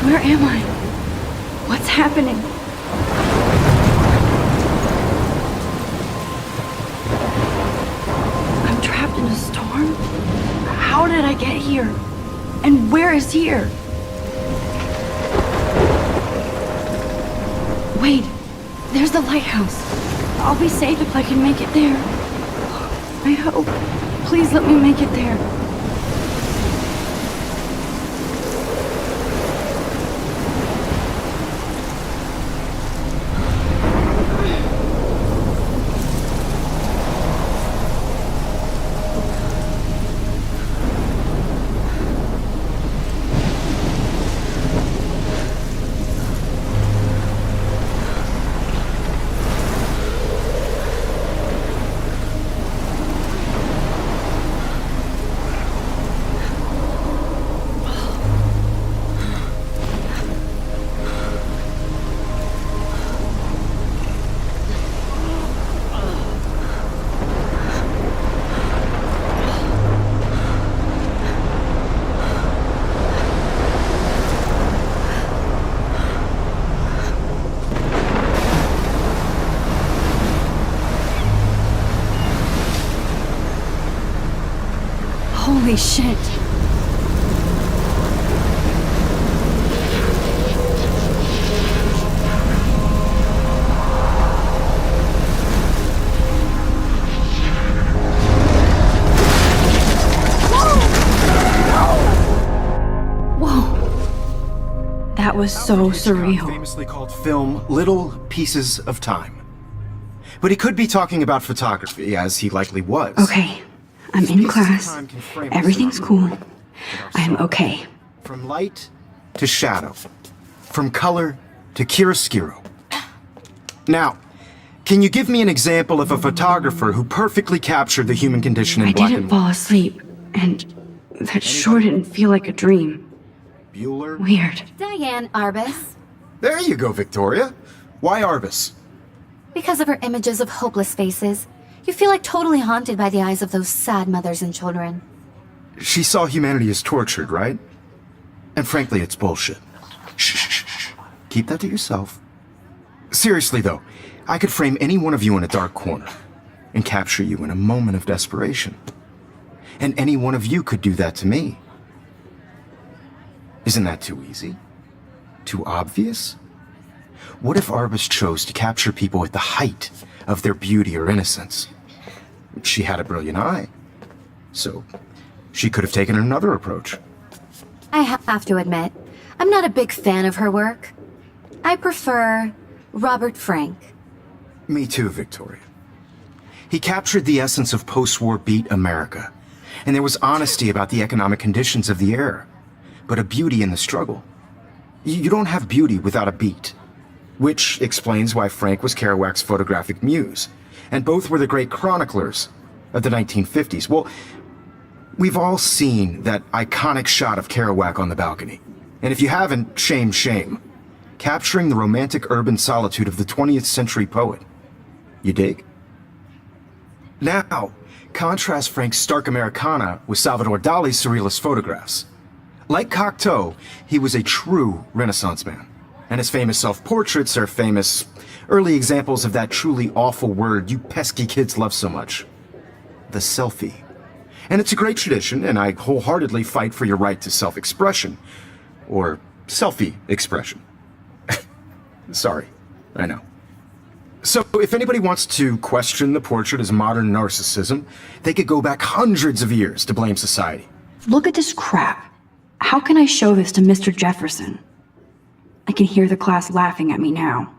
Where am I? What's happening? I'm trapped in a storm? How did I get here? And where is here? Wait, there's the lighthouse. I'll be safe if I can make it there. I hope. Please let me make it there. Holy shit. Whoa. That was so surreal. Famously called film Little Pieces of Time. But he could be talking about photography, as he likely was. Okay. I'm in class. Everything's cool. I'm okay. From light to shadow. From color to chiaroscuro. Now, can you give me an example of a photographer who perfectly captured the human condition in black and white? I didn't fall asleep, and that sure didn't feel like a dream. Bueller? Weird. Diane Arbus. There you go, Victoria. Why Arbus? Because of her images of hopeless faces, you feel like totally haunted by the eyes of those sad mothers and children. She saw humanity as tortured, right? And frankly, it's bullshit. Shh, shh, shh. Keep that to yourself. Seriously, though, I could frame any one of you in a dark corner and capture you in a moment of desperation. And any one of you could do that to me. Isn't that too easy? Too obvious? What if Arbus chose to capture people at the height of their beauty or innocence? She had a brilliant eye, so she could have taken another approach. I have to admit, I'm not a big fan of her work. I prefer Robert Frank. Me too, Victoria. He captured the essence of post-war beat America, and there was honesty about the economic conditions of the era, but a beauty in the struggle. You don't have beauty without a beat, which explains why Frank was Kerouac's photographic muse, and both were the great chroniclers of the 1950s. Well, we've all seen that iconic shot of Kerouac on the balcony. And if you haven't, shame, shame. Capturing the romantic urban solitude of the 20th century poet. You dig? Now, contrast Frank's stark Americana with Salvador Dali's surrealist photographs. Like Cocteau, he was a true Renaissance man. And his famous self-portraits are famous early examples of that truly awful word you pesky kids love so much. The selfie. And it's a great tradition, and I wholeheartedly fight for your right to self-expression. Or selfie expression. Sorry, I know. So if anybody wants to question the portrait as modern narcissism, they could go back hundreds of years to blame society. Look at this crap. How can I show this to Mr. Jefferson? I can hear the class laughing at me now.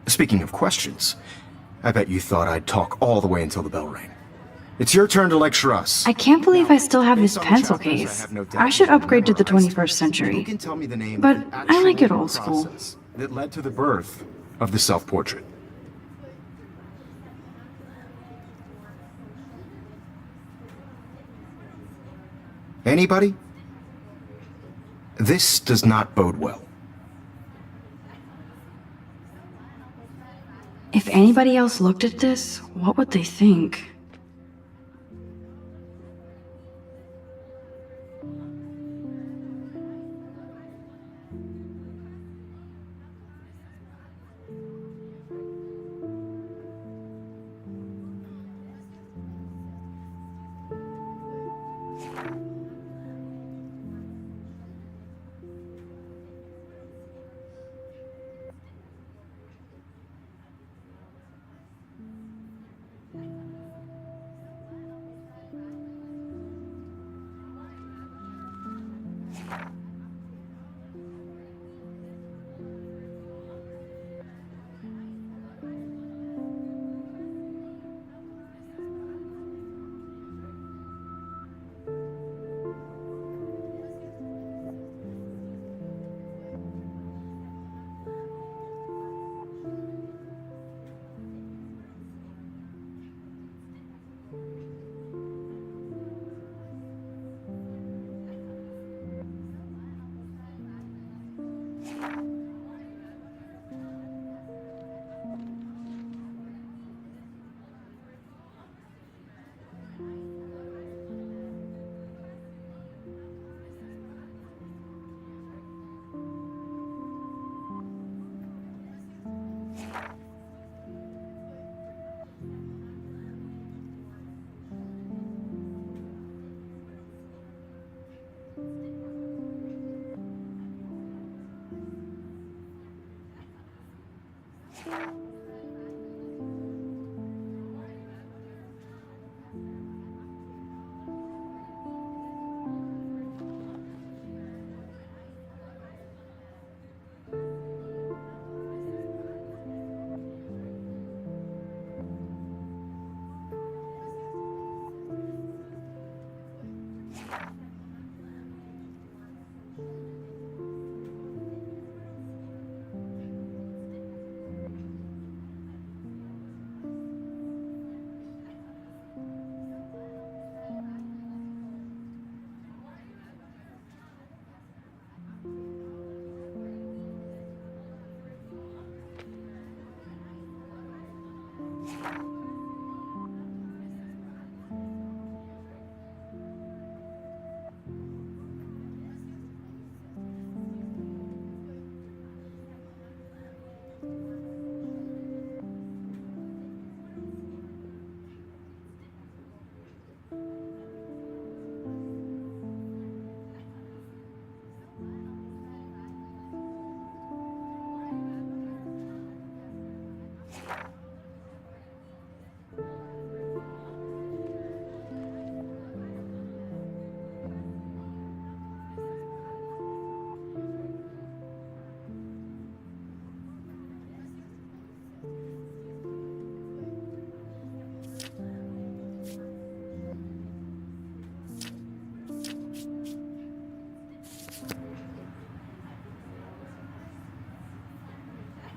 Speaking of questions, I bet you thought I'd talk all the way until the bell rang. It's your turn to lecture us. I can't believe I still have this pencil case. I should upgrade to the 21st century. You can tell me the name But of the I like it actual old school. process that led to the birth of the self-portrait. Anybody? This does not bode well. anybody else looked at this, what would they think?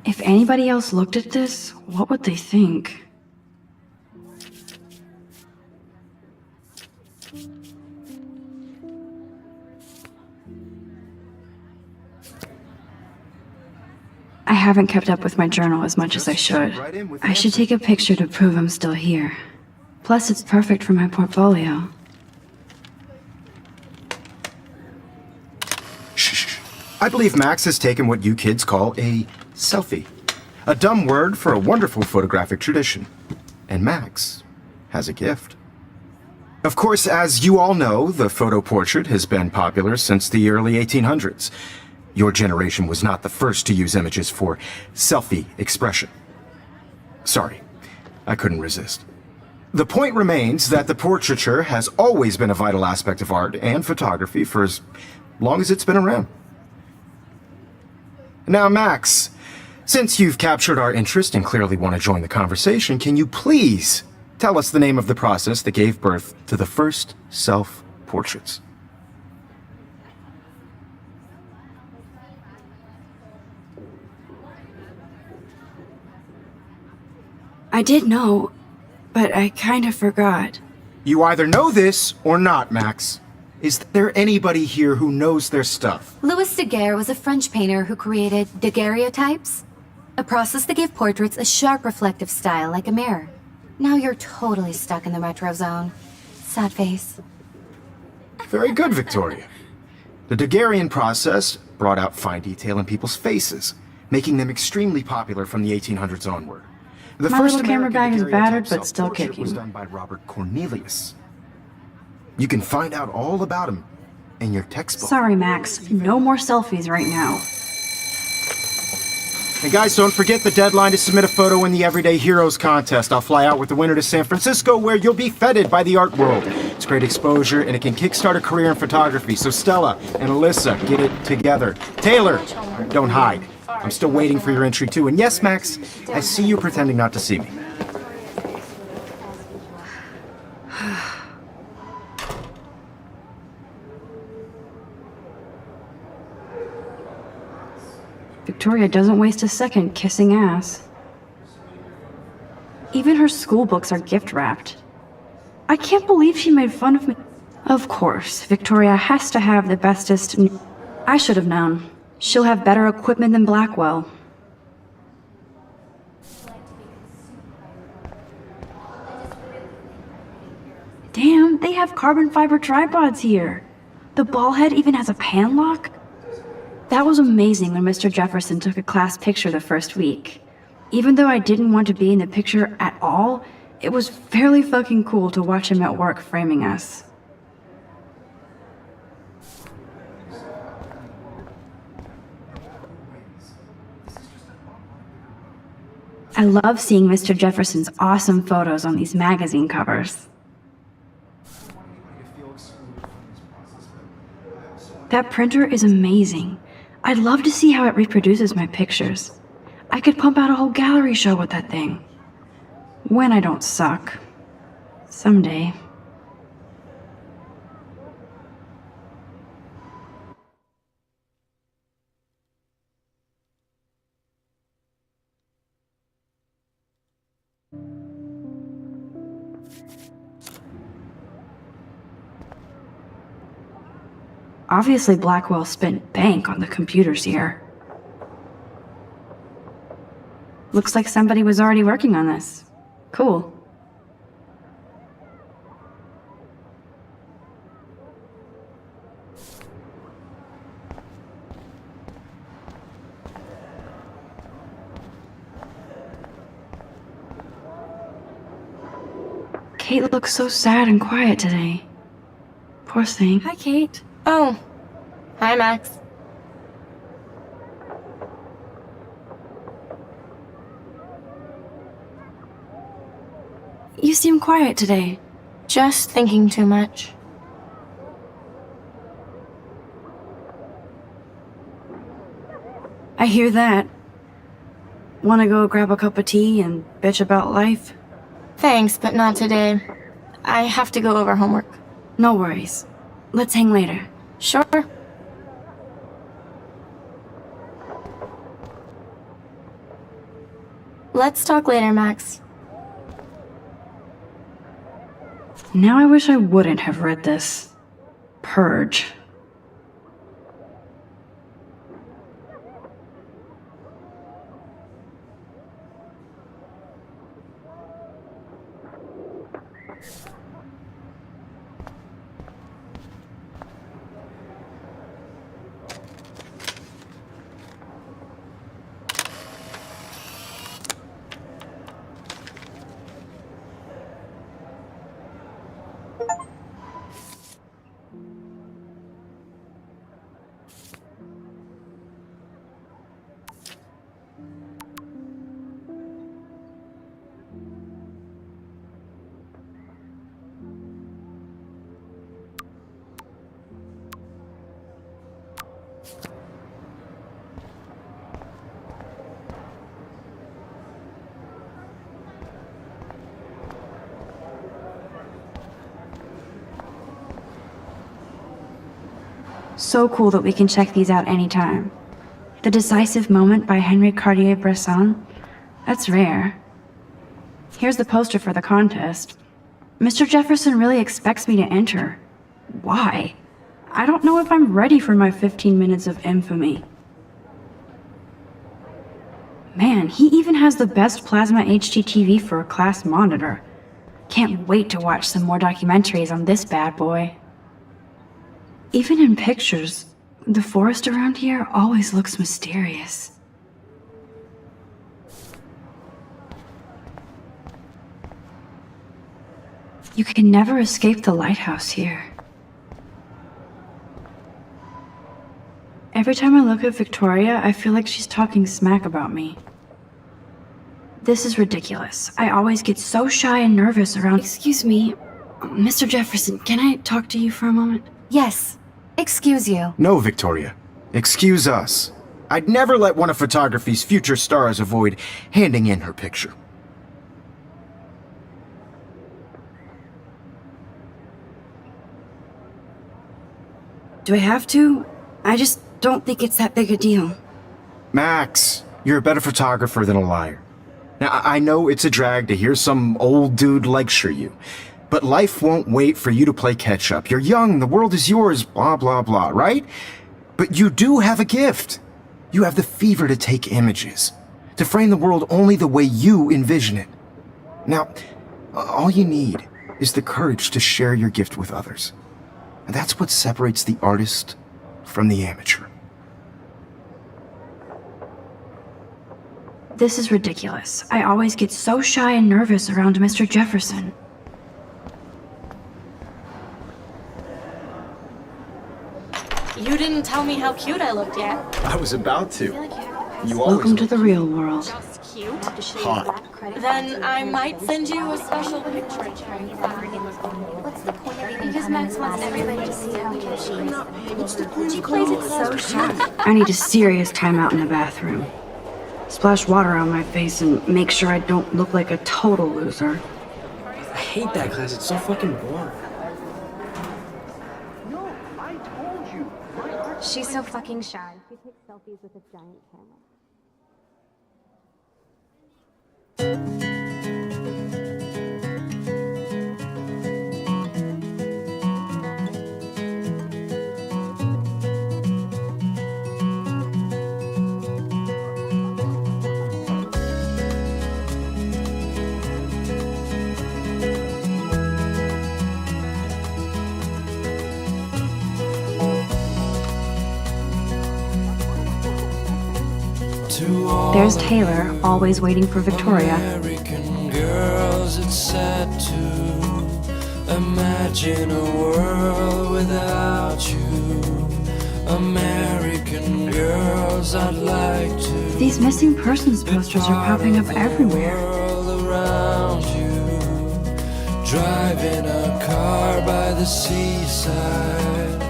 If anybody else looked at this, what would they think? I haven't kept up with my journal as much as I should. I should take a picture to prove I'm still here. Plus, it's perfect for my portfolio. Shh. I believe Max has taken what you kids call a selfie. A dumb word for a wonderful photographic tradition. And Max has a gift. Of course, as you all know, the photo portrait has been popular since the early 1800s. Your generation was not the first to use images for selfie expression. Sorry, I couldn't resist. The point remains that the portraiture has always been a vital aspect of art and photography for as long as it's been around. Now, Max, since you've captured our interest and clearly want to join the conversation, can you please tell us the name of the process that gave birth to the first self-portraits? I did know, but I kind of forgot. You either know this or not, Max. Is there anybody here who knows their stuff? Louis Daguerre was a French painter who created daguerreotypes. A process that gave portraits a sharp reflective style like a mirror. Now you're totally stuck in the retro zone. Sad face. Very good, Victoria. The Daguerrean process brought out fine detail in people's faces, making them extremely popular from the 1800s onward. The My first little camera American bag is daguerreotype battered, but still self-portrait kicking. was done by Robert Cornelius. You can find out all about him in your textbook. Sorry, Max. No more selfies right now. Hey guys, don't forget the deadline to submit a photo in the Everyday Heroes contest. I'll fly out with the winner to San Francisco, where you'll be feted by the art world. It's great exposure, and it can kickstart a career in photography. So Stella and Alyssa, get it together. Taylor, don't hide. I'm still waiting for your entry too. And yes, Max, I see you pretending not to see me. Victoria doesn't waste a second kissing ass. Even her school books are gift-wrapped. I can't believe she made fun of me. Of course, Victoria has to have the bestest... I should have known. She'll have better equipment than Blackwell. Damn, they have carbon fiber tripods here. The ball head even has a pan lock. That was amazing when Mr. Jefferson took a class picture the first week. Even though I didn't want to be in the picture at all, it was fairly fucking cool to watch him at work framing us. I love seeing Mr. Jefferson's awesome photos on these magazine covers. That printer is amazing. I'd love to see how it reproduces my pictures. I could pump out a whole gallery show with that thing. When I don't suck. Someday. Obviously, Blackwell spent bank on the computers here. Looks like somebody was already working on this. Cool. Kate looks so sad and quiet today. Poor thing. Hi, Kate. Oh. Hi, Max. You seem quiet today. Just thinking too much. I hear that. Wanna go grab a cup of tea and bitch about life? Thanks, but not today. I have to go over homework. No worries. Let's hang later. Sure. Let's talk later, Max. Now I wish I wouldn't have read this. Purge. So cool that we can check these out anytime. The Decisive Moment by Henry Cartier-Bresson? That's rare. Here's the poster for the contest. Mr. Jefferson really expects me to enter. Why? I don't know if I'm ready for my 15 minutes of infamy. Man, he even has the best plasma HDTV for a class monitor. Can't wait to watch some more documentaries on this bad boy. Even in pictures, the forest around here always looks mysterious. You can never escape the lighthouse here. Every time I look at Victoria, I feel like she's talking smack about me. This is ridiculous. I always get so shy and nervous around— Excuse me, Mr. Jefferson, can I talk to you for a moment? Yes. Excuse you. No, Victoria. Excuse us. I'd never let one of photography's future stars avoid handing in her picture. Do I have to? I just don't think it's that big a deal. Max, you're a better photographer than a liar. Now, I know it's a drag to hear some old dude lecture you, but life won't wait for you to play catch-up. You're young, the world is yours, blah, blah, blah, right? But you do have a gift. You have the fever to take images, to frame the world only the way you envision it. Now, all you need is the courage to share your gift with others. And that's what separates the artist from the amateur. This is ridiculous. I always get so shy and nervous around Mr. Jefferson. You didn't tell me how cute I looked yet. I was about to. You Welcome to the real world. Just cute. hot. Then I might send you a special picture. What's the point of even because Max wants everybody to see how cute she is. She plays it so sharp. I need a serious timeout in the bathroom. Splash water on my face and make sure I don't look like a total loser. I hate that class, it's so fucking boring. She's so fucking shy. She takes selfies with a giant camera. There's Taylor, always waiting for Victoria. American girls, it's sad to imagine a world without you. American girls, I'd like to. These missing persons posters are popping up everywhere. World around you, driving a car by the seaside,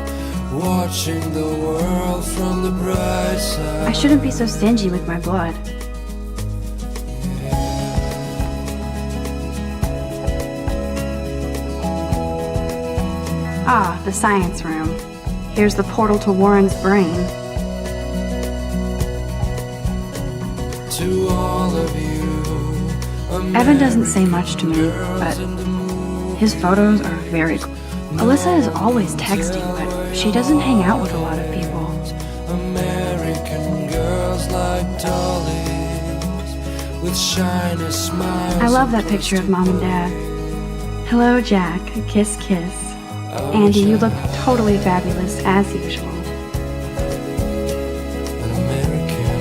watching the world from the bright side. I shouldn't be so stingy with my blood. Ah, the science room. Here's the portal to Warren's brain. To all of you, Evan doesn't say much to me, but his photos are very cool. Alyssa is always texting, but she doesn't hang out with a lot of people. American girls like dollies with shiny smiles. I love that picture of Mom and Dad. Hello, Jack. Kiss, kiss. Andy, you look totally fabulous, as usual. An American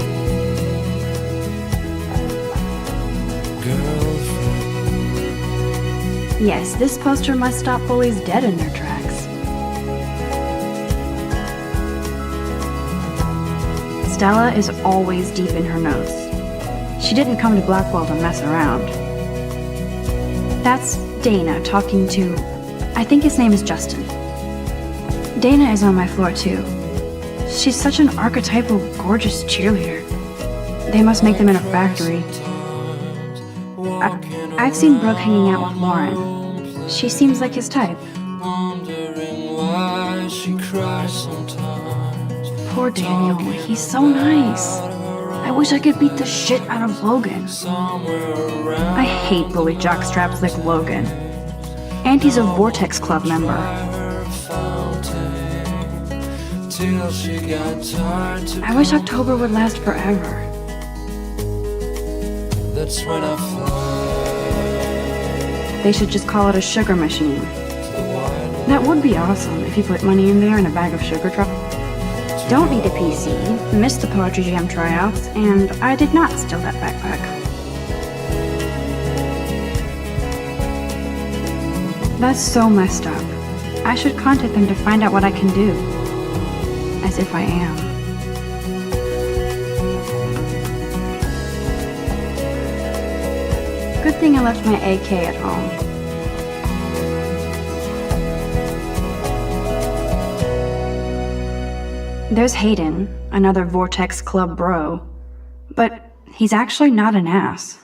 girlfriend. Yes, this poster must stop bullies dead in their tracks. Stella is always deep in her notes. She didn't come to Blackwell to mess around. That's Dana talking to, I think his name is Justin. Dana is on my floor too. She's such an archetypal, gorgeous cheerleader. They must make them in a factory. I've seen Brooke hanging out with Lauren. She seems like his type. Wondering why she cries sometimes. Poor Daniel, he's so nice. I wish I could beat the shit out of Logan. Somewhere around I hate bully jockstraps like Logan. And he's a Vortex Club member. her fountain till she got tired to I wish October would last forever. That's when I fly They should just call it a sugar machine. to the wine. That would be awesome if you put money in there and a bag of sugar truffles. Don't need a PC, missed the Poetry Jam tryouts, and I did not steal that backpack. That's so messed up. I should contact them to find out what I can do. As if I am. Good thing I left my AK at home. There's Hayden, another Vortex Club bro. But he's actually not an ass.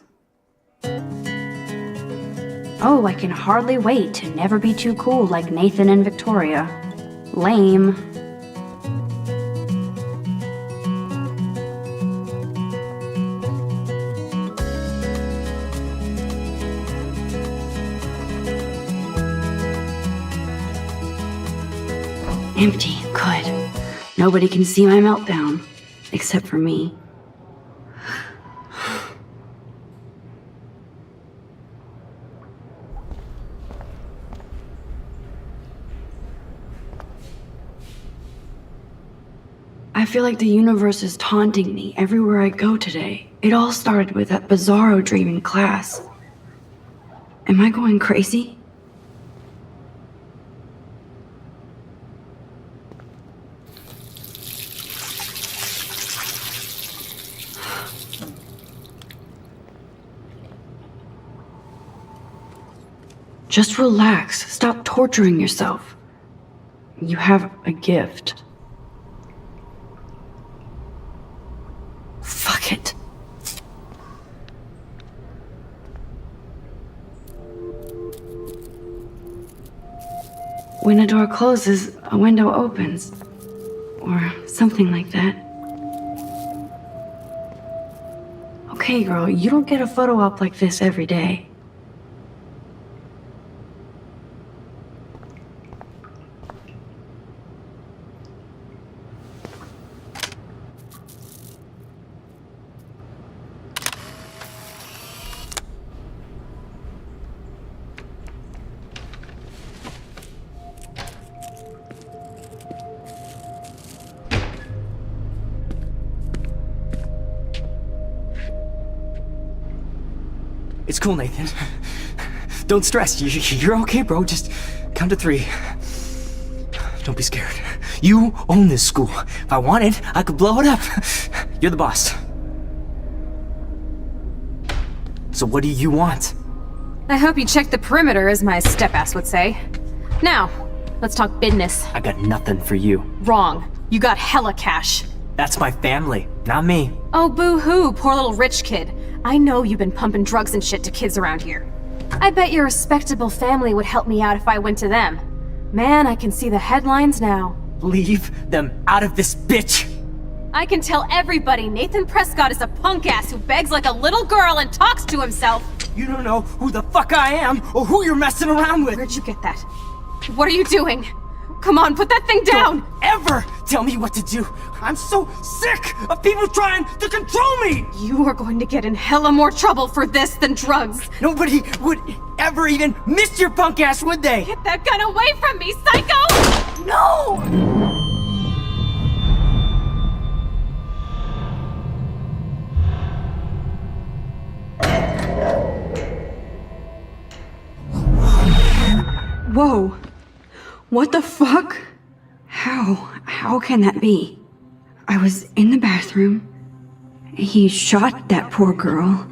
Oh, I can hardly wait to never be too cool like Nathan and Victoria. Lame. Empty. Good. Nobody can see my meltdown. Except for me. I feel like the universe is taunting me everywhere I go today. It all started with that bizarro dream in class. Am I going crazy? Just relax. Stop torturing yourself. You have a gift. Fuck it. When a door closes, a window opens. Or something like that. Okay, girl, you don't get a photo op like this every day. It's cool, Nathan. Don't stress. You're okay, bro. Just count to 3. Don't be scared. You own this school. If I wanted, I could blow it up. You're the boss. So what do you want? I hope you checked the perimeter, as my step-ass would say. Now, let's talk business. I got nothing for you. Wrong. You got hella cash. That's my family, not me. Oh, boo-hoo, poor little rich kid. I know you've been pumping drugs and shit to kids around here. I bet your respectable family would help me out if I went to them. Man, I can see the headlines now. Leave them out of this bitch! I can tell everybody Nathan Prescott is a punk ass who begs like a little girl and talks to himself. You don't know who the fuck I am or who you're messing around with. Where'd you get that? What are you doing? Come on, put that thing down! Don't ever tell me what to do. I'm so sick of people trying to control me! You are going to get in hella more trouble for this than drugs. Nobody would ever even miss your punk ass, would they? Get that gun away from me, psycho! No! Whoa. What the fuck? How can that be? I was in the bathroom. He shot that poor girl.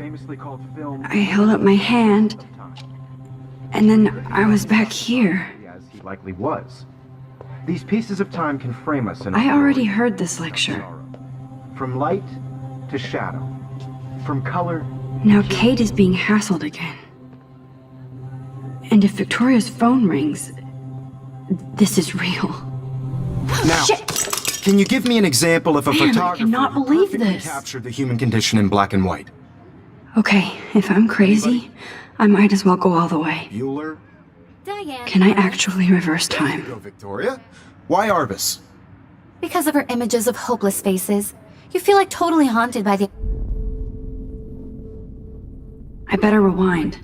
I held up my hand. And then I was back here. As he likely was. These pieces of time can frame us in I already heard this lecture. From light to shadow. From color. Now Kate is being hassled again. And if Victoria's phone rings, this is real. Now, Shit! can you give me an example of a Man, I photographer cannot who believe perfectly this. captured the human condition in black and white? Okay, if I'm crazy, I might as well go all the way. Bueller? Diane. Can I actually reverse Go, time? Victoria. Why Arbus? Because of her images of hopeless faces, you feel like totally haunted by the... better rewind.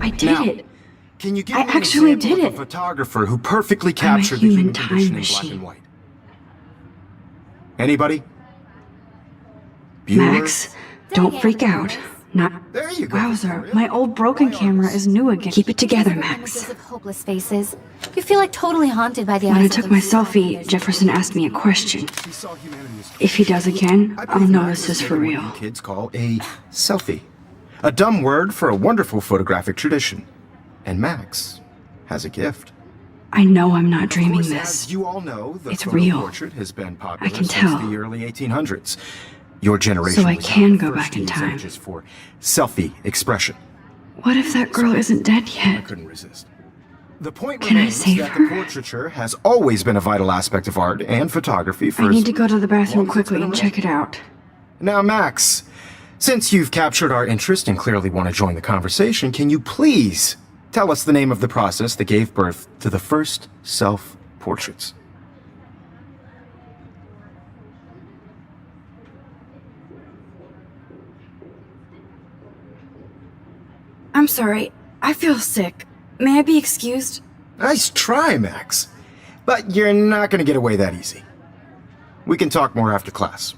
I did Now, it. Can you give I me an actually example did of a it. photographer who perfectly captured the human human time condition in black machine. and white? Anybody? Bueller? Max, don't freak out. Not. There you go. Wowzer, Victoria. my old broken camera is new again. Keep it together, Images Max. of hopeless faces. You feel like totally haunted by the When I eyes of took those my sad selfie, faces. Jefferson asked me a question. He saw humanity as- If he does again, I I'll believe know Max this has is for taken what real. you kids call a selfie. A dumb word for a wonderful photographic tradition. And Max has a gift. I know I'm not Of dreaming course, this. as you all know, the It's photo real. portrait has been popular I can since tell. the early 1800s. Your generation So I was can not the go first back to in use time. images for selfie expression. What if that girl isn't dead I yet? couldn't resist. The point Can I remains save that her? the portraiture has always been a vital aspect of art and photography for I as need to go to the bathroom long as it's quickly been and around. check it out. Now, Max, since you've captured our interest and clearly want to join the conversation, can you please tell us the name of the process that gave birth to the first self-portraits? I'm sorry. I feel sick. May I be excused? Nice try, Max. But you're not going to get away that easy. We can talk more after class.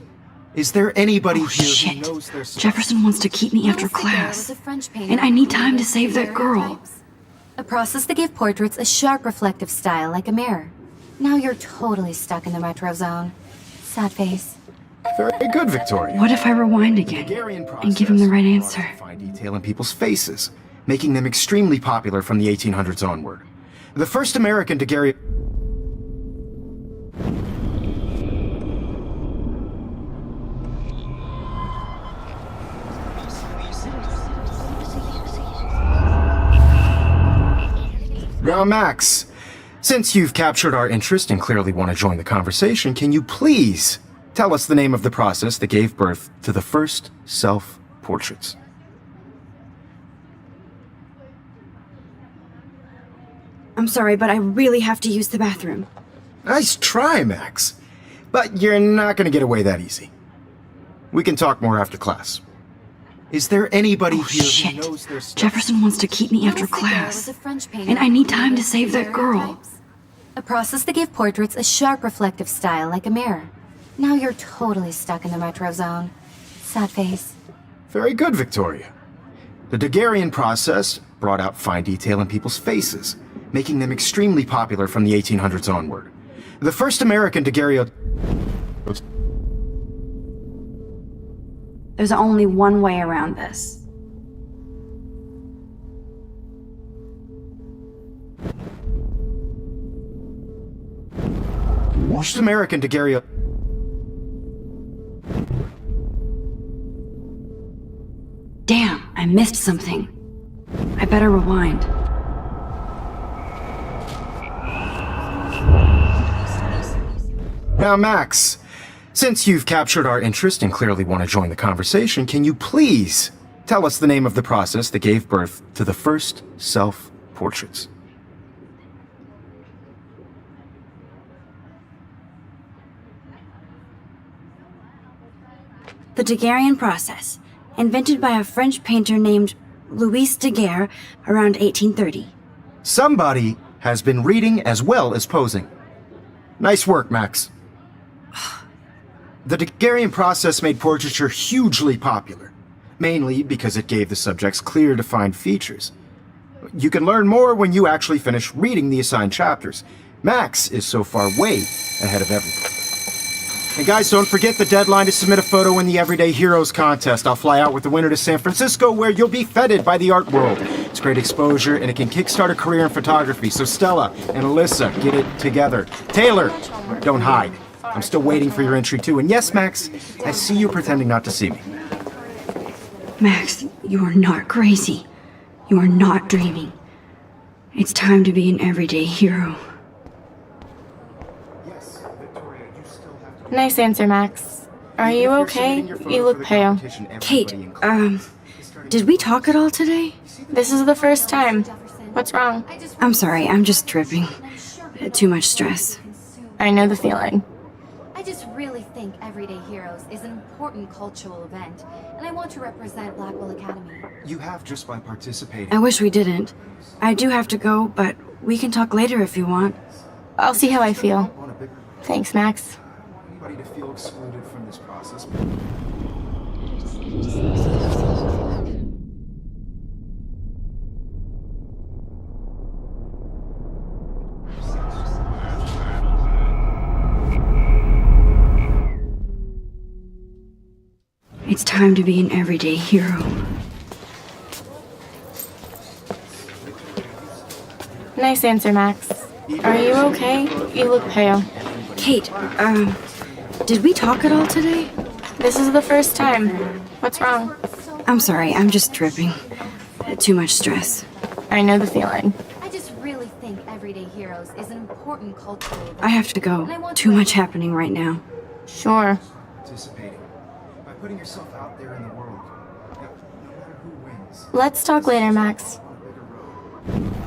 Is there anybody Oh, here shit. who knows their stuff? Jefferson wants to keep me after Louis Daguerre class. was a French painter And I need who time to used save that girl. daguerreotypes, a process that gave portraits a sharp reflective style like a mirror. Now you're totally stuck in the retro zone. Sad face. Very good, Victoria. What if I rewind again Daguerrean and give him the right process answer? brought out fine detail in people's faces, making them extremely popular from the 1800s onward. The first American Daguerrean... Now, Max, since you've captured our interest and clearly want to join the conversation, can you please tell us the name of the process that gave birth to the first self-portraits? I'm sorry, but I really have to use the bathroom. Nice try, Max. But you're not going to get away that easy. We can talk more after class. Is there anybody Oh, here shit. who knows their stuff? Jefferson wants to keep me after Louis Daguerre class. was a French painter And I need who time to used save that girl. daguerreotypes, a process that gave portraits a sharp reflective style like a mirror. Now you're totally stuck in the retro zone. Sad face. Very good, Victoria. The Daguerrean process brought out fine detail in people's faces, making them extremely popular from the 1800s onward. The first American daguerreotype... There's only one way around this. First American daguerreotype... Damn, I missed something. I better rewind. Now, Max, since you've captured our interest and clearly want to join the conversation, can you please tell us the name of the process that gave birth to the first self-portraits? The Daguerrean process, invented by a French painter named Louis Daguerre around 1830. Somebody has been reading as well as posing. Nice work, Max. The Daguerrean process made portraiture hugely popular, mainly because it gave the subjects clear, defined features. You can learn more when you actually finish reading the assigned chapters. Max is so far way ahead of everyone. And guys, don't forget the deadline to submit a photo in the Everyday Heroes contest. I'll fly out with the winner to San Francisco, where you'll be feted by the art world. It's great exposure, and it can kickstart a career in photography. So Stella and Alyssa, get it together. Taylor, don't hide. I'm still waiting for your entry too. And yes, Max, I see you pretending not to see me. Max, you are not crazy. You are not dreaming. It's time to be an everyday hero. Nice answer, Max. Are you okay? You look pale. Kate, did we talk at all today? This is the first time. What's wrong? I'm sorry, I'm just tripping. Too much stress. I know the feeling. I just really think Everyday Heroes is an important cultural event, and I want to represent Blackwell Academy. You have just by participating. I wish we didn't. I do have to go, but we can talk later if you want. I'll see how I feel. On a bigger Thanks, Max. anybody to feel excluded from this process. It's time to be an everyday hero. Nice answer, Max. Are you okay? You look pale. Kate, did we talk at all today? This is the first time. What's wrong? I'm sorry, I'm just tripping. Too much stress. I know the feeling. I just really think Everyday Heroes is an important cultural event. I have to go. Too much happening right now. Sure. Participating. By putting yourself out there in the world. No matter who wins. Let's talk later, Max. On a bigger road.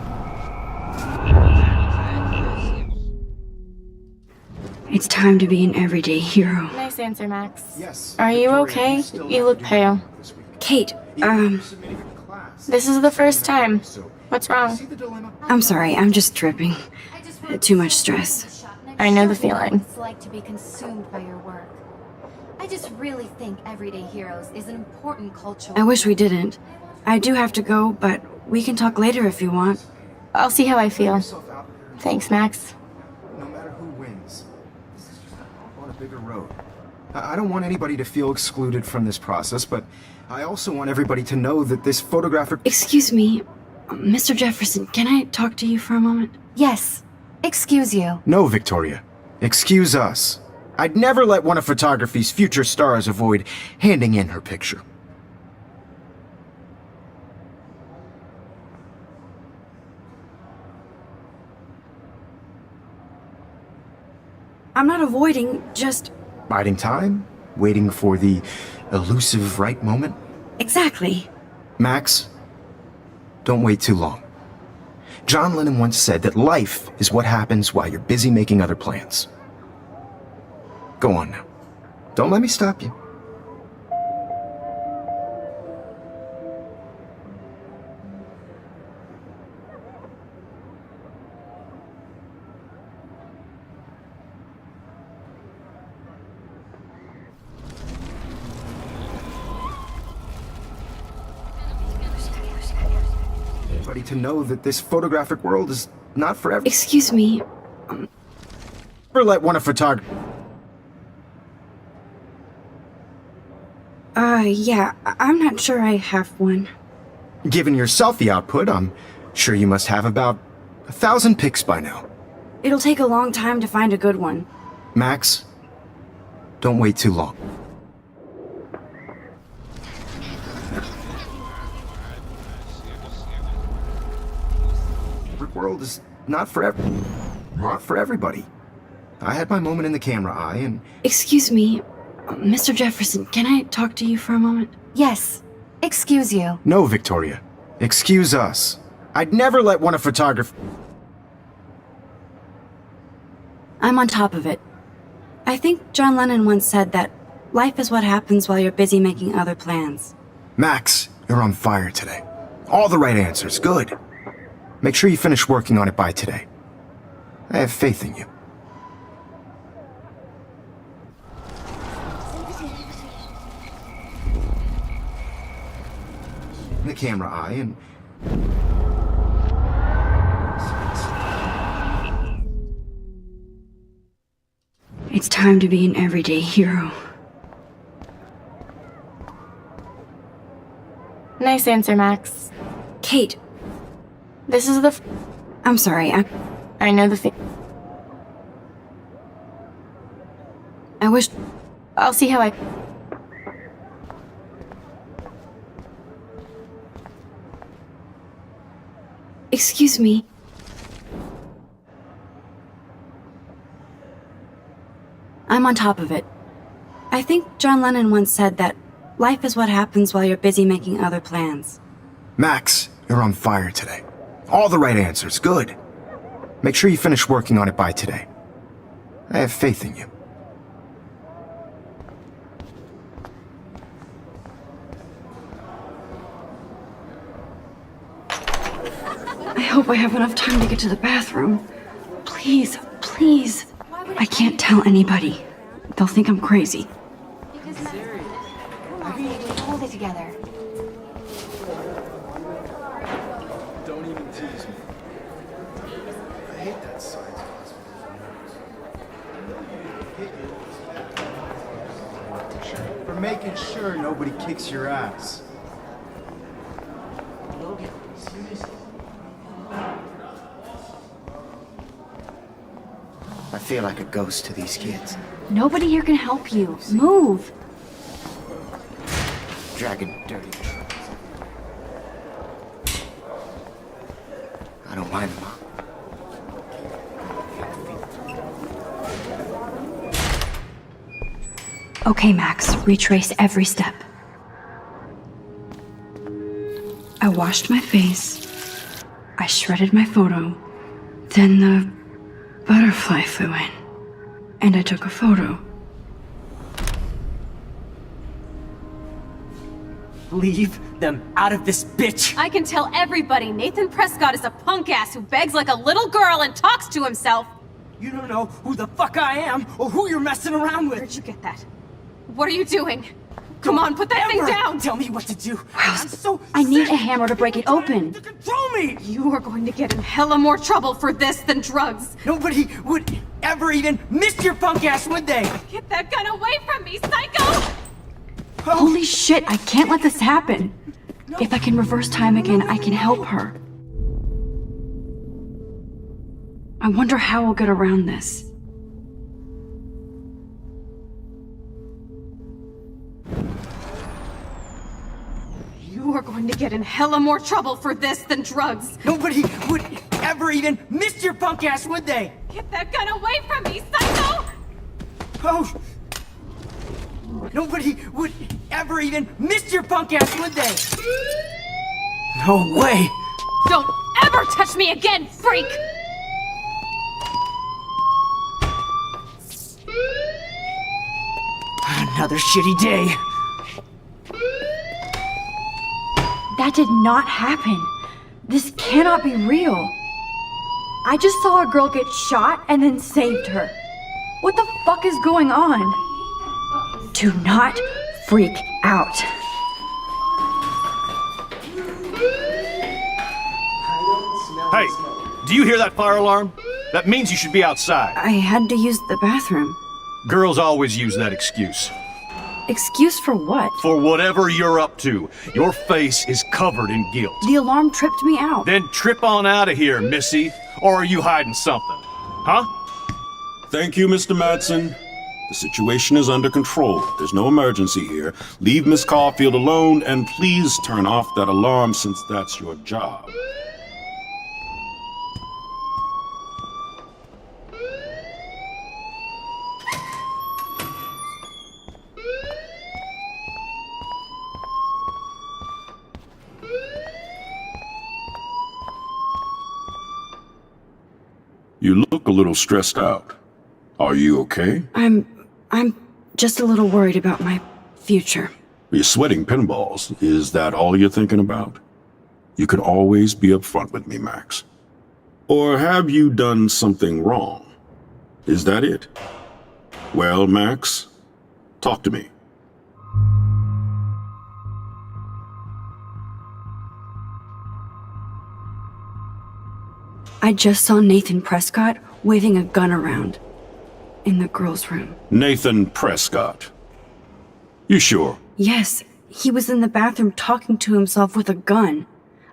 It's time to be an everyday hero. Nice answer, Max. Yes. Are you Victoria, okay? still You have look to do pale. this week. Kate, You're submitting a class. This is the first time. So, What's wrong? see the dilemma? I'm sorry, I'm just tripping. I just want Too to much show you stress. shot next I know the show you feeling. what it's like to be consumed by your work. I just really think Everyday Heroes is an important cultural I wish we didn't. I do have to go, but we can talk later if you want. I'll see how I feel. Yourself out there, Thanks, Max. no matter who wins. This is just on a bigger road. I don't want anybody to feel excluded from this process, but I also want everybody to know that this photographic. Excuse me, Mr. Jefferson, can I talk to you for a moment? Yes. Excuse you. No, Victoria. Excuse us. I'd never let one of photography's future stars avoid handing in her picture. I'm not avoiding, just... Biding time? Waiting for the elusive right moment? Exactly. Max, don't wait too long. John Lennon once said that life is what happens while you're busy making other plans. Go on now. Don't let me stop you. Everybody to know that this photographic world is not for everyone. Excuse me, Never let one of photography. yeah, I'm not sure I have one. Given your selfie output, I'm sure you must have about 1,000 pics by now. It'll take a long time to find a good one. Max, don't wait too long. The world is not for everybody. I had my moment in the camera eye, and Excuse me, Mr. Jefferson, can I talk to you for a moment? Yes. Excuse you. no, Victoria. Excuse us. I'd never let one of photography. I'm on top of it. I think John Lennon once said that life is what happens while you're busy making other plans. Max, you're on fire today. All the right answers. Good. Make sure you finish working on it by today. I have faith in you. The camera eye, and It's time to be an everyday hero. Nice answer, Max. Kate, This is the. I'm sorry, I know the. I wish... I'll see how I. Excuse me. I'm on top of it. I think John Lennon once said that life is what happens while you're busy making other plans. Max, you're on fire today. All the right answers, good. Make sure you finish working on it by today. I have faith in you. I hope I have enough time to get to the bathroom. Please, please. I can't tell anybody. They'll think I'm crazy. Hold it together. Don't even tease me. I hate that science class. For making sure nobody kicks your ass. I feel like a ghost to these kids. Nobody here can help you. Move. Dragging dirty trucks. I don't mind them, Mom. Okay, Max, retrace every step. I washed my face. I shredded my photo. Then the butterfly flew in. And I took a photo. Leave them out of this bitch! I can tell everybody Nathan Prescott is a punk ass who begs like a little girl and talks to himself. You don't know who the fuck I am or who you're messing around with! Where'd you get that? What are you doing? Come on, put that thing down! Tell me what to do! Wow, I'm so I need sick a hammer to break it open. to control me! You are going to get in hella more trouble for this than drugs. Nobody would ever even miss your punk ass, would they? Get that gun away from me, psycho! Holy shit, I can't let this happen. If I can reverse time again, I can help her. I wonder how we'll get around this. You are going to get in hella more trouble for this than drugs. Nobody would ever even miss your punk ass, would they? Get that gun away from me, psycho! Oh! Nobody would ever even miss your punk ass, would they? No way! Don't ever touch me again, freak! Another shitty day. That did not happen. This cannot be real. I just saw a girl get shot and then saved her. What the fuck is going on? Do not freak out. Hey, do you hear that fire alarm? That means you should be outside. I had to use the bathroom. Girls always use that excuse. Excuse for what? For whatever you're up to, your face is covered in guilt. The alarm tripped me out. Then trip on out of here, Missy. Or are you hiding something? Huh? Thank you, Mr. Madsen. The situation is under control. There's no emergency here. Leave Miss Caulfield alone, and please turn off that alarm since that's your job. You look a little stressed out. Are you okay? I'm just a little worried about my future. You're sweating pinballs. Is that all you're thinking about? You can always be upfront with me, Max. Or have you done something wrong? Is that it? Well, Max, talk to me. I just saw Nathan Prescott waving a gun around in the girls' room. Nathan Prescott. You sure? Yes, he was in the bathroom talking to himself with a gun.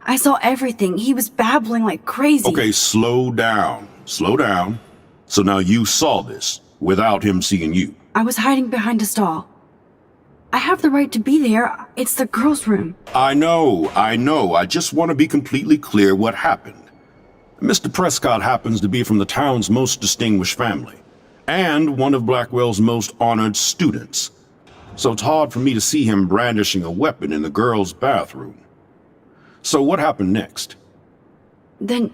I saw everything. He was babbling like crazy. Okay, slow down. Slow down. So now you saw this without him seeing you. I was hiding behind a stall. I have the right to be there. It's the girls' room. I know. I just want to be completely clear what happened. Mr. Prescott happens to be from the town's most distinguished family, and one of Blackwell's most honored students. so it's hard for me to see him brandishing a weapon in the girls' bathroom. So what happened next? Then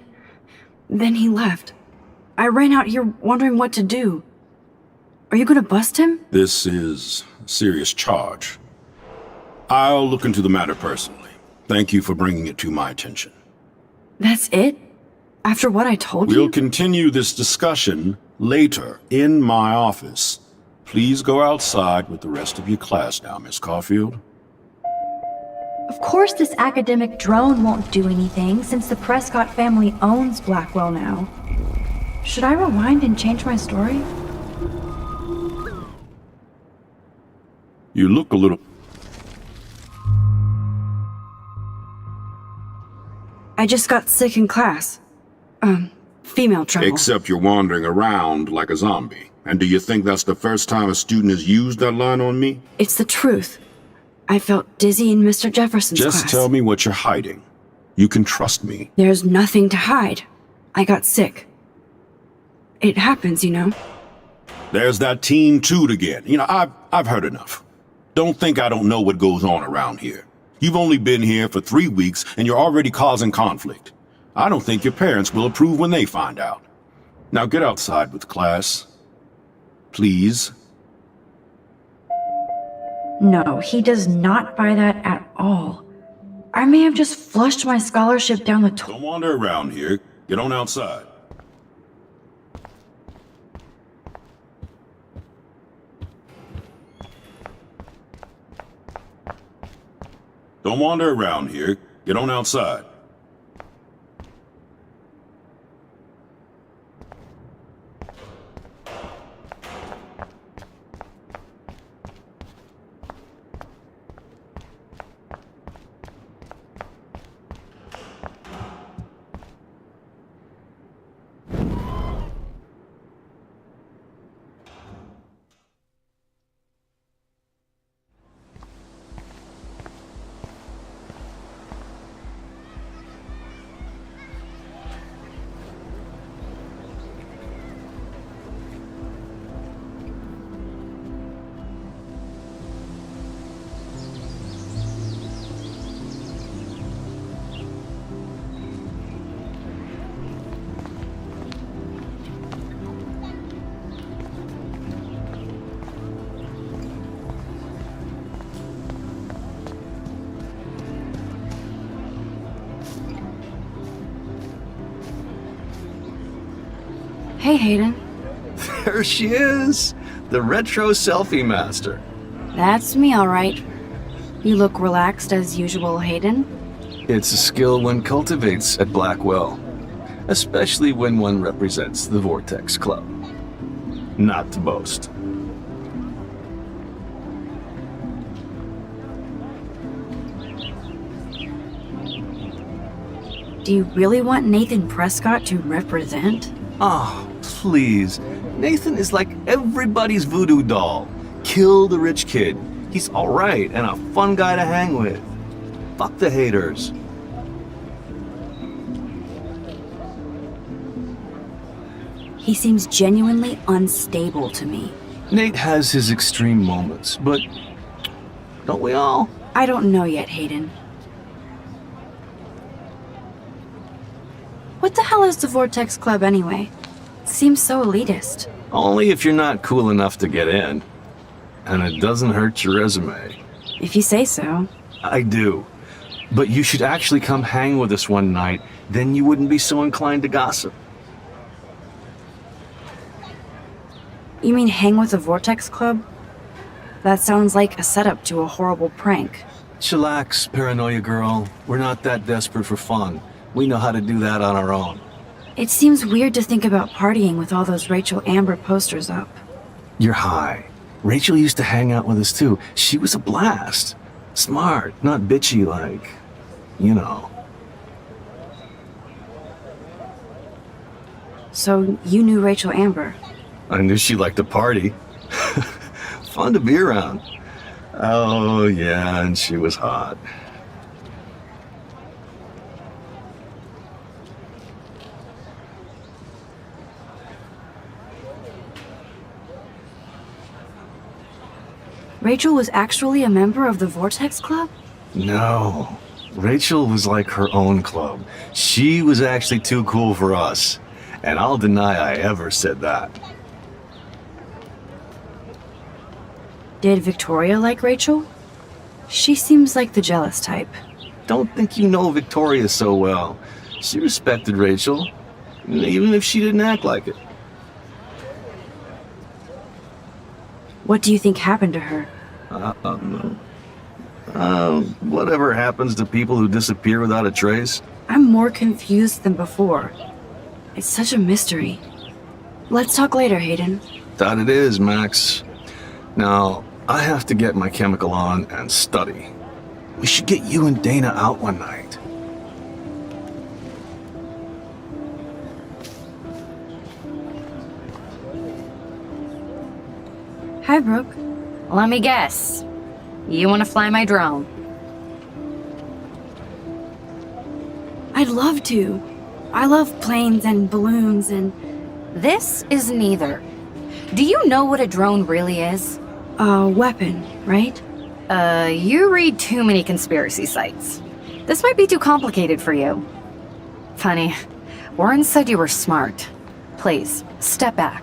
he left. I ran out here wondering what to do. Are you gonna bust him? This is a serious charge. I'll look into the matter personally. Thank you for bringing it to my attention. That's it? After what I told We'll you? continue this discussion later in my office. Please go outside with the rest of your class now, Miss Caulfield. Of course this academic drone won't do anything since the Prescott family owns Blackwell now. Should I rewind and change my story? You look a little... I just got sick in class. Female trouble. Except you're wandering around like a zombie. And do you think that's the first time a student has used that line on me? It's the truth. I felt dizzy in Mr. Jefferson's class. Just tell me what you're hiding. You can trust me. There's nothing to hide. I got sick. It happens, you know. There's that teen toot again. You know, I've heard enough. Don't think I don't know what goes on around here. You've only been here for 3 weeks and you're already causing conflict. I don't think your parents will approve when they find out. Now get outside with class. Please. No, he does not buy that at all. I may have just flushed my scholarship down the Don't wander around here. Get on outside. Don't wander around here. Get on outside. Hey, Hayden. There she is, the retro selfie master. That's me, all right. You look relaxed as usual, Hayden. It's a skill one cultivates at Blackwell, especially when one represents the Vortex Club. Not to boast. Do you really want Nathan Prescott to represent? Oh, please. Nathan is like everybody's voodoo doll. Kill the rich kid. He's alright and a fun guy to hang with. Fuck the haters. He seems genuinely unstable to me. Nate has his extreme moments, but don't we all? I don't know yet, Hayden. What the hell is the Vortex Club anyway? Seems so elitist. Only if you're not cool enough to get in. And it doesn't hurt your resume. If you say so. I do. But you should actually come hang with us one night, then you wouldn't be so inclined to gossip. You mean hang with the Vortex Club? That sounds like a setup to a horrible prank. Chillax, paranoia girl. We're not that desperate for fun. We know how to do that on our own. It seems weird to think about partying with all those Rachel Amber posters up. You're high. Rachel used to hang out with us too. She was a blast. Smart, not bitchy like, you know. So you knew Rachel Amber? I knew she liked to party. Fun to be around. Oh yeah, and she was hot. Rachel was actually a member of the Vortex Club? No. Rachel was like her own club. She was actually too cool for us. And I'll deny I ever said that. Did Victoria like Rachel? She seems like the jealous type. Don't think you know Victoria so well. She respected Rachel, even if she didn't act like it. What do you think happened to her? Whatever happens to people who disappear without a trace. I'm more confused than before. It's such a mystery. Let's talk later, Hayden. That it is, Max. Now, I have to get my chemical on and study. We should get you and Dana out one night. Hi, Brooke. Let me guess. You want to fly my drone? I'd love to. I love planes and balloons and... This is neither. Do you know what a drone really is? a weapon, right? You read too many conspiracy sites. This might be too complicated for you. Funny, Warren said you were smart. Please, step back.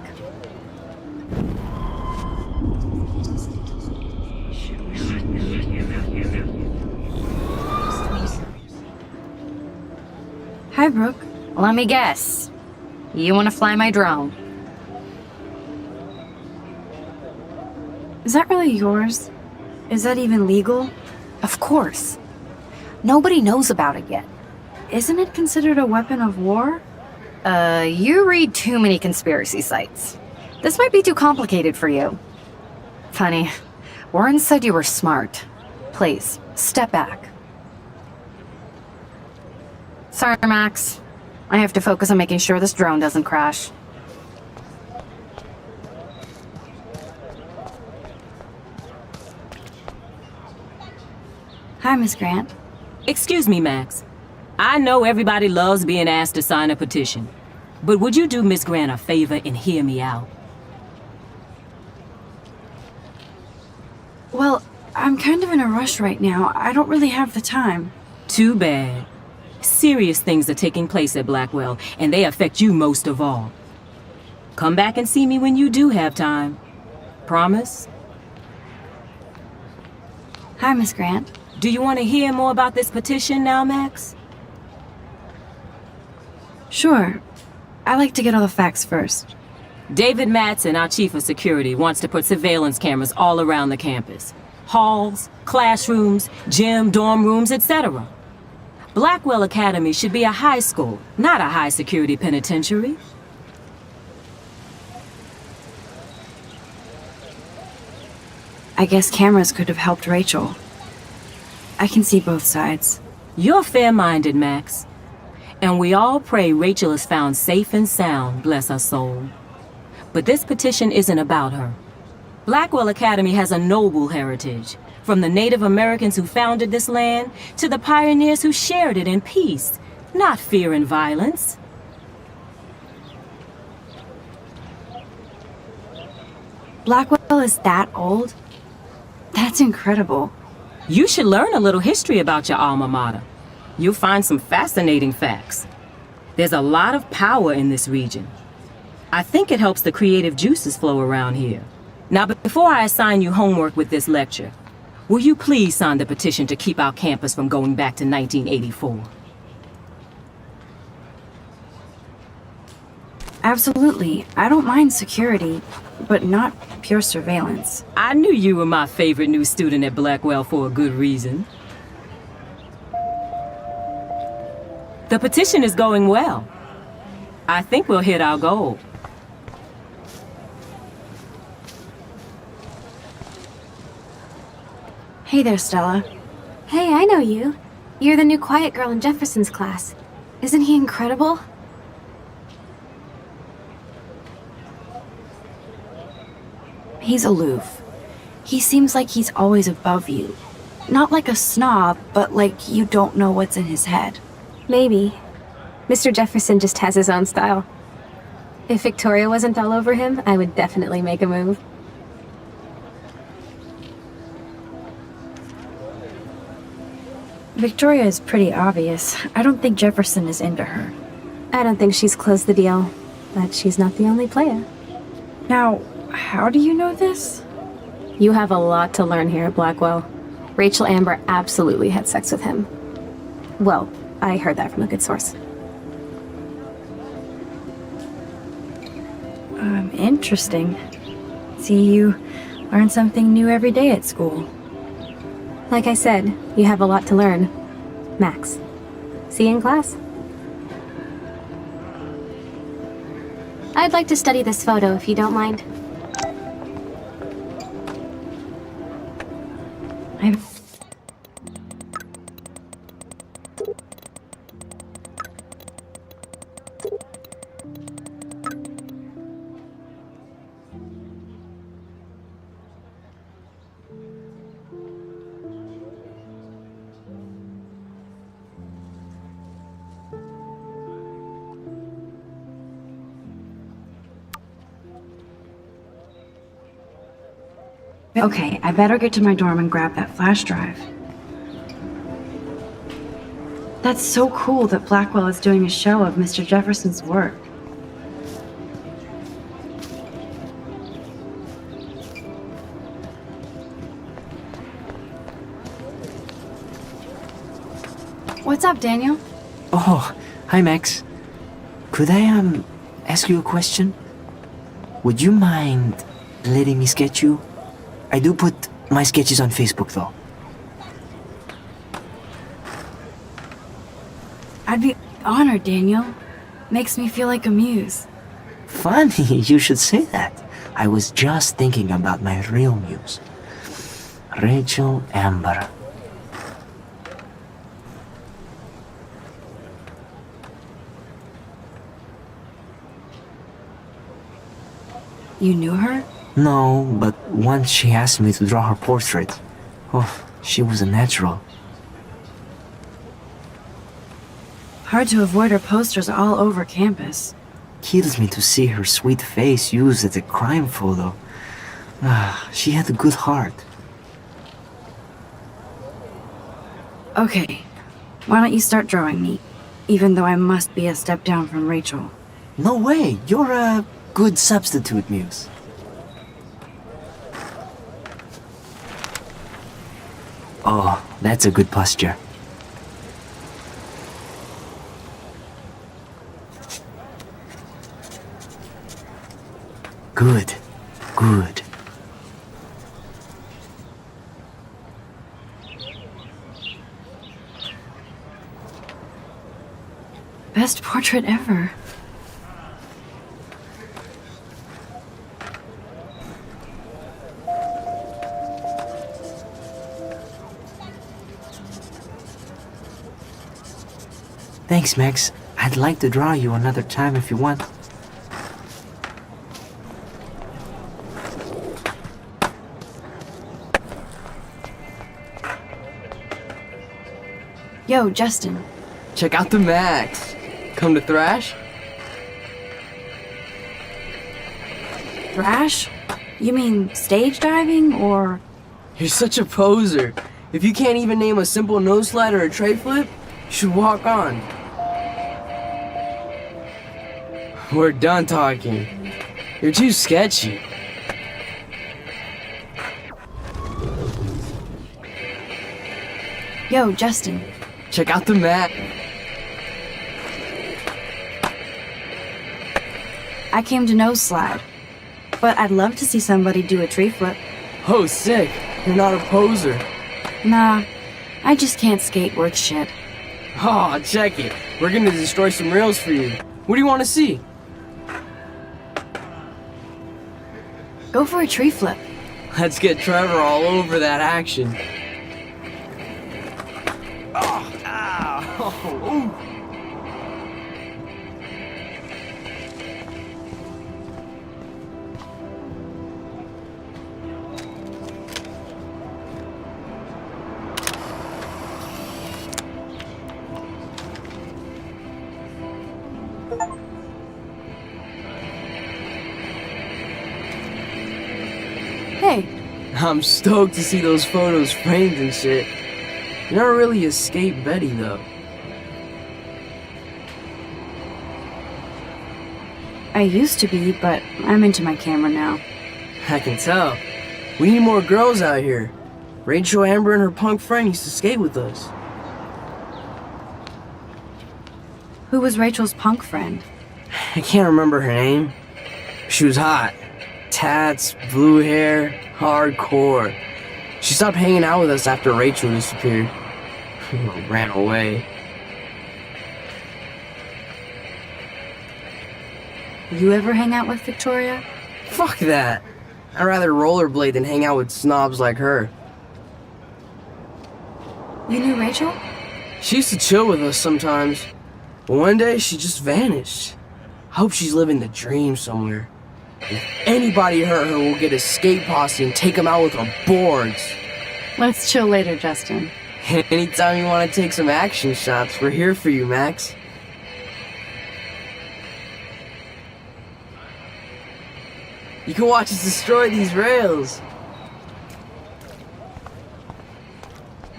Hi, Brooke. Let me guess. You want to fly my drone? Is that really yours? Is that even legal? Of course. Nobody knows about it yet. Isn't it considered a weapon of war? You read too many conspiracy sites. This might be too complicated for you. Funny, Warren said you were smart. Please, step back. Sorry, Max. I have to focus on making sure this drone doesn't crash. Hi, Miss Grant. Excuse me, Max. I know everybody loves being asked to sign a petition, but would you do Miss Grant a favor and hear me out? Well, I'm kind of in a rush right now. I don't really have the time. Too bad. Serious things are taking place at Blackwell, and they affect you most of all. Come back and see me when you do have time. Promise? Hi, Miss Grant. Do you want to hear more about this petition now, Max? Sure. I like to get all the facts first. David Matson, our chief of security, wants to put surveillance cameras all around the campus. Halls, classrooms, gym, dorm rooms, etc. Blackwell Academy should be a high school, not a high-security penitentiary. I guess cameras could have helped Rachel. I can see both sides. You're fair-minded, Max. And we all pray Rachel is found safe and sound, bless her soul. But this petition isn't about her. Blackwell Academy has a noble heritage, from the Native Americans who founded this land to the pioneers who shared it in peace, not fear and violence. Blackwell is that old? That's incredible. You should learn a little history about your alma mater. You'll find some fascinating facts. There's a lot of power in this region. I think it helps the creative juices flow around here. Now, before I assign you homework with this lecture, will you please sign the petition to keep our campus from going back to 1984? Absolutely. I don't mind security, but not pure surveillance. I knew you were my favorite new student at Blackwell for a good reason. The petition is going well. I think we'll hit our goal. Hey there, Stella. Hey, I know you. You're the new quiet girl in Jefferson's class. Isn't he incredible? He's aloof. He seems like he's always above you. Not like a snob, but like you don't know what's in his head. Maybe. Mr. Jefferson just has his own style. If Victoria wasn't all over him, I would definitely make a move. Victoria is pretty obvious. I don't think Jefferson is into her. I don't think she's closed the deal, but she's not the only player. Now, how do you know this? You have a lot to learn here at Blackwell. Rachel Amber absolutely had sex with him. Well, I heard that from a good source. Interesting. See, you learn something new every day at school. Like I said, you have a lot to learn. Max. See you in class. I'd like to study this photo if you don't mind. Okay, I better get to my dorm and grab that flash drive. That's so cool that Blackwell is doing a show of Mr. Jefferson's work. What's up, Daniel? Oh, hi Max. Could I, ask you a question? Would you mind letting me sketch you? I do put my sketches on Facebook, though. I'd be honored, Daniel. Makes me feel like a muse. Funny, you should say that. I was just thinking about my real muse. Rachel Amber. You knew her? No, but once she asked me to draw her portrait. Oh, she was a natural. Hard to avoid her posters all over campus. Kills me to see her sweet face used as a crime photo. Ah, she had a good heart. Okay, why don't you start drawing me? Even though I must be a step down from Rachel. No way, you're a good substitute muse. Oh, that's a good posture. Good, good. Best portrait ever. Thanks, Max. I'd like to draw you another time if you want. Yo, Justin. Check out the Max. Come to Thrash? Thrash? You mean stage diving, or...? You're such a poser. If you can't even name a simple nose slide or a tray flip, you should walk on. We're done talking. You're too sketchy. Yo, Justin. Check out the map. I came to nose slide, but I'd love to see somebody do a tree flip. Oh, sick. You're not a poser. Nah, I just can't skate worth shit. Aw, check it. We're gonna destroy some rails for you. What do you want to see? Go for a tree flip. Let's get Trevor all over that action. Oh, ow. Ooh. Hey, I'm stoked to see those photos framed and shit. You're not really escape Betty, though. I used to be, but I'm into my camera now. I can tell. We need more girls out here. Rachel, Amber, and her punk friend used to skate with us. Who was Rachel's punk friend? I can't remember her name. She was hot. Tats, blue hair, hardcore. She stopped hanging out with us after Rachel disappeared. Ran away. You ever hang out with Victoria? Fuck that. I'd rather rollerblade than hang out with snobs like her. You knew Rachel? She used to chill with us sometimes. But one day, she just vanished. I hope she's living the dream somewhere. If anybody hurt her, we'll get a skate posse and take them out with our boards. Let's chill later, Justin. Anytime you want to take some action shots, we're here for you, Max. You can watch us destroy these rails.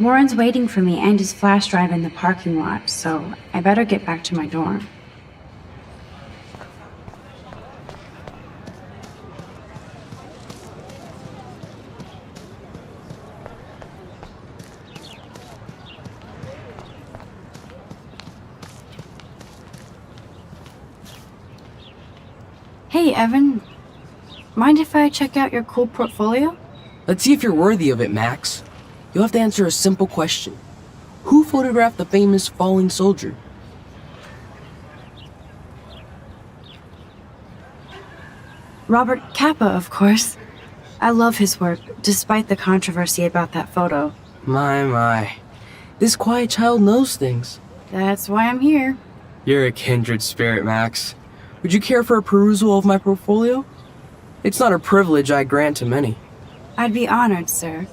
Warren's waiting for me and his flash drive in the parking lot, so I better get back to my dorm. Hey, Evan. Mind if I check out your cool portfolio? Let's see if you're worthy of it, Max. You'll have to answer a simple question. Who photographed the famous falling soldier? Robert Capa, of course. I love his work, despite the controversy about that photo. My. This quiet child knows things. That's why I'm here. You're a kindred spirit, Max. Would you care for a perusal of my portfolio? It's not a privilege I grant to many. I'd be honored, sir.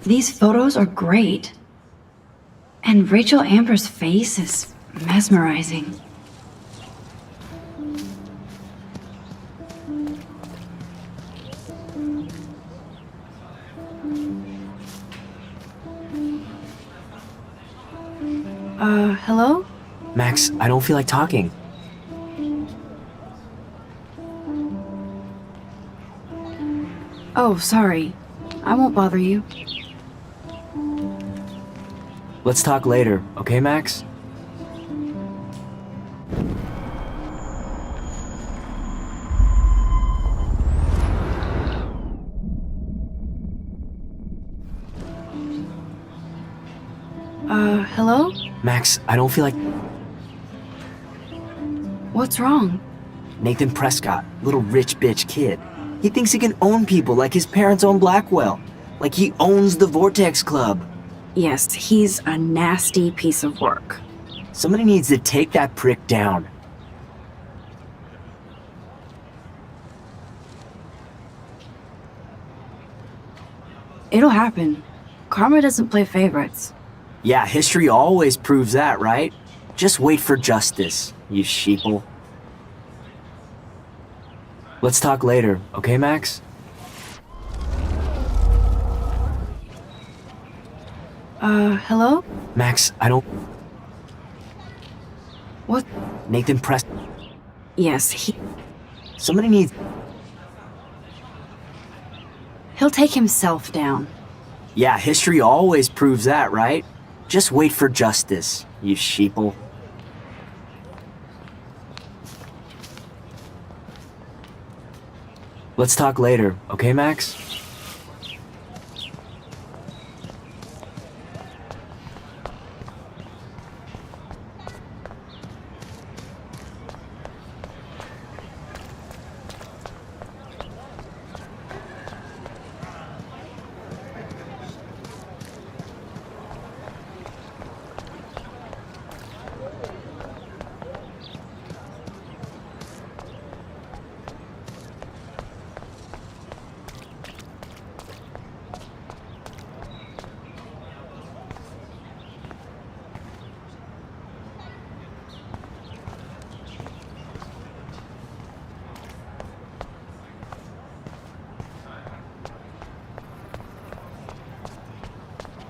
These photos are great. And Rachel Amber's face is mesmerizing. Hello? Max, I don't feel like talking. Oh, sorry. I won't bother you. Let's talk later, okay, Max? Hello? Max, I don't feel like... What's wrong? Nathan Prescott, little rich bitch kid. He thinks he can own people like his parents own Blackwell. Like he owns the Vortex Club. Yes, he's a nasty piece of work. Somebody needs to take that prick down. It'll happen. Karma doesn't play favorites. Yeah, history always proves that, right? Just wait for justice, you sheeple. Let's talk later, okay, Max? Hello? Max, I don't... What? Nathan Press... Yes, he... Somebody needs... He'll take himself down. Yeah, history always proves that, right? Just wait for justice, you sheeple. Let's talk later, okay, Max?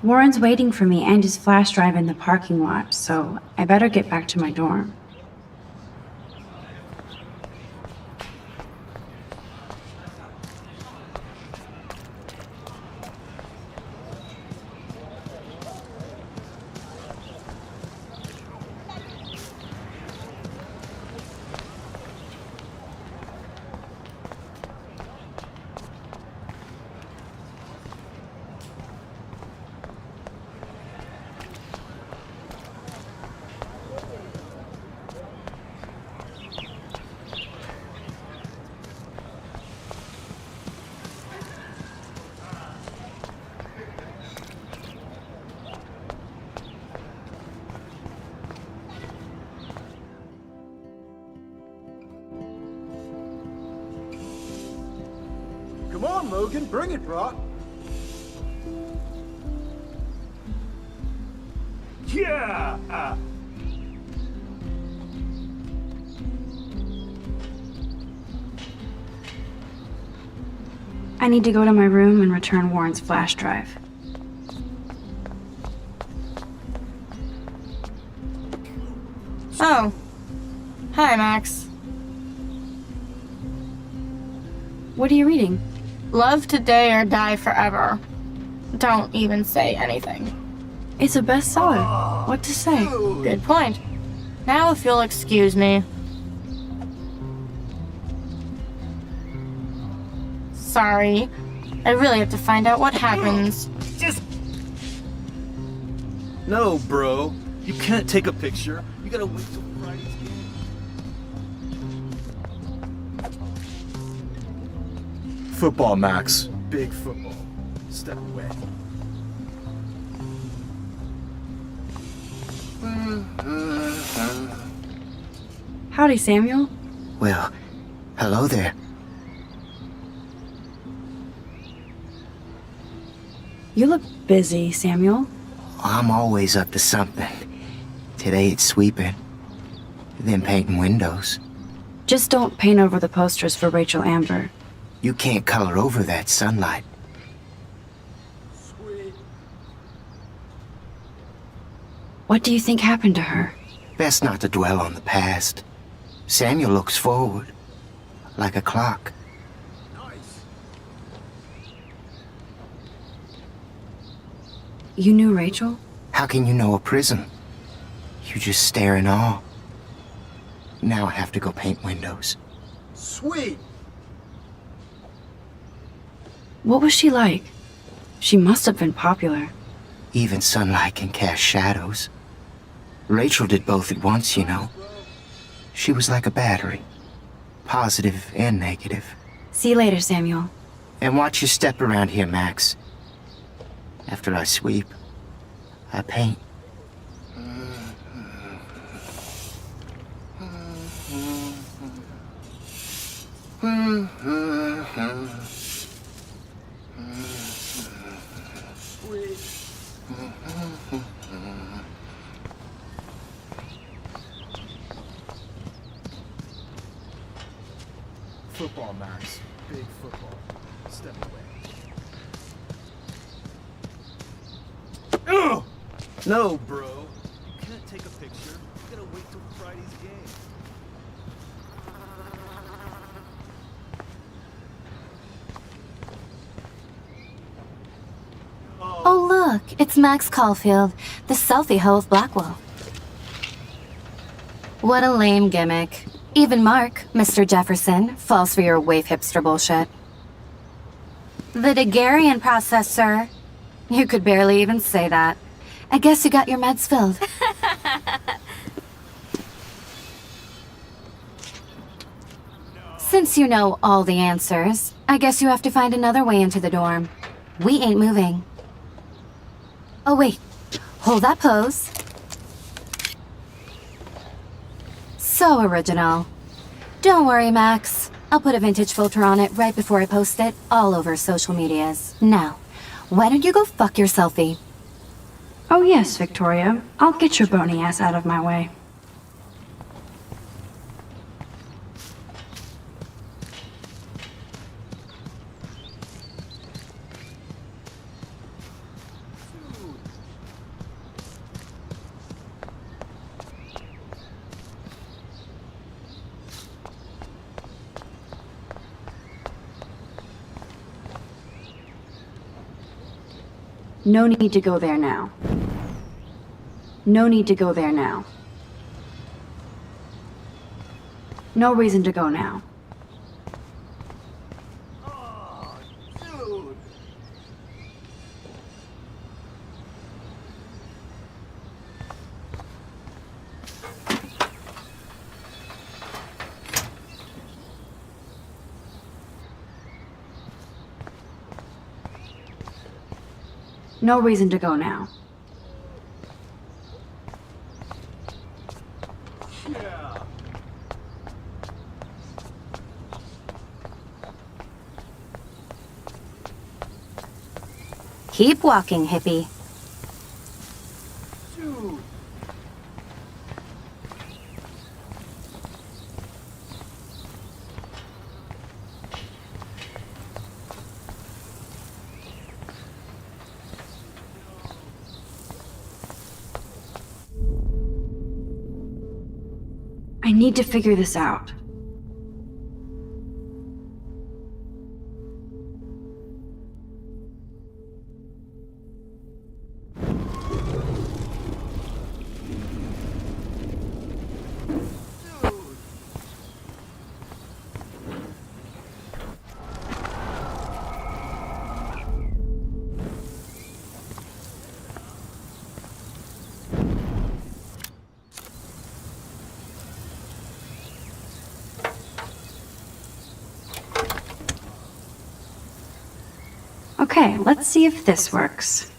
Warren's waiting for me and his flash drive in the parking lot, so I better get back to my dorm. Come on, Logan, bring it, brah. Yeah! I need to go to my room and return Warren's flash drive. Oh. Hi, Max. What are you reading? Love today or die forever. Don't even say anything. It's a bestseller. What to say? Good point. Now if you'll excuse me. Sorry. I really have to find out what happens. No, bro. You can't take a picture. You gotta wait till Friday's game. Football, Max. Big football. Step away. Howdy, Samuel. Well, hello there. You look busy, Samuel. I'm always up to something. Today it's sweeping, then painting windows. Just don't paint over the posters for Rachel Amber. You can't color over that sunlight. What do you think happened to her? Best not to dwell on the past. Samuel looks forward, like a clock. You knew Rachel? How can you know a prison? You just stare in awe. Now I have to go paint windows. Sweet! What was she like? She must have been popular. Even sunlight can cast shadows. Rachel did both at once, you know. She was like a battery. Positive and negative. See you later, Samuel. And watch your step around here, Max. After I sweep, I paint. Football, Max. Big football. Step away. Ugh! No, bro. You can't take a picture. You gotta wait till Friday's game. Oh, look, it's Max Caulfield, the selfie hoe of Blackwell. What a lame gimmick. Even Mark, Mr. Jefferson, falls for your wave hipster bullshit. The Daguerrean process, sir. You could barely even say that. I guess you got your meds filled. Since you know all the answers, I guess you have to find another way into the dorm. We ain't moving. Oh, wait. Hold that pose. So original. Don't worry, Max. I'll put a vintage filter on it right before I post it all over social medias. Now, why don't you go fuck your selfie? Oh yes, Victoria. I'll get your bony ass out of my way. No need to go there now. No need to go there now. No reason to go now. No reason to go now. Keep walking, hippie. I need to figure this out. Okay, let's see if this works.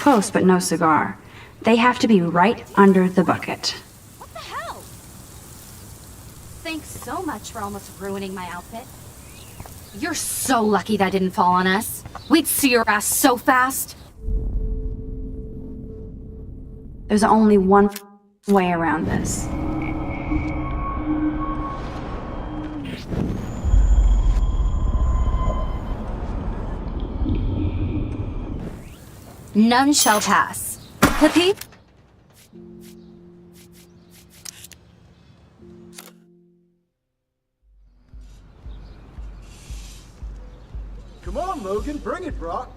Close, but no cigar. They have to be right under the bucket. What the hell? Thanks so much for almost ruining my outfit. You're so lucky that didn't fall on us. We'd see your ass so fast. There's only one way around this. None shall pass. Hippie? Come on, Logan, bring it, Brock.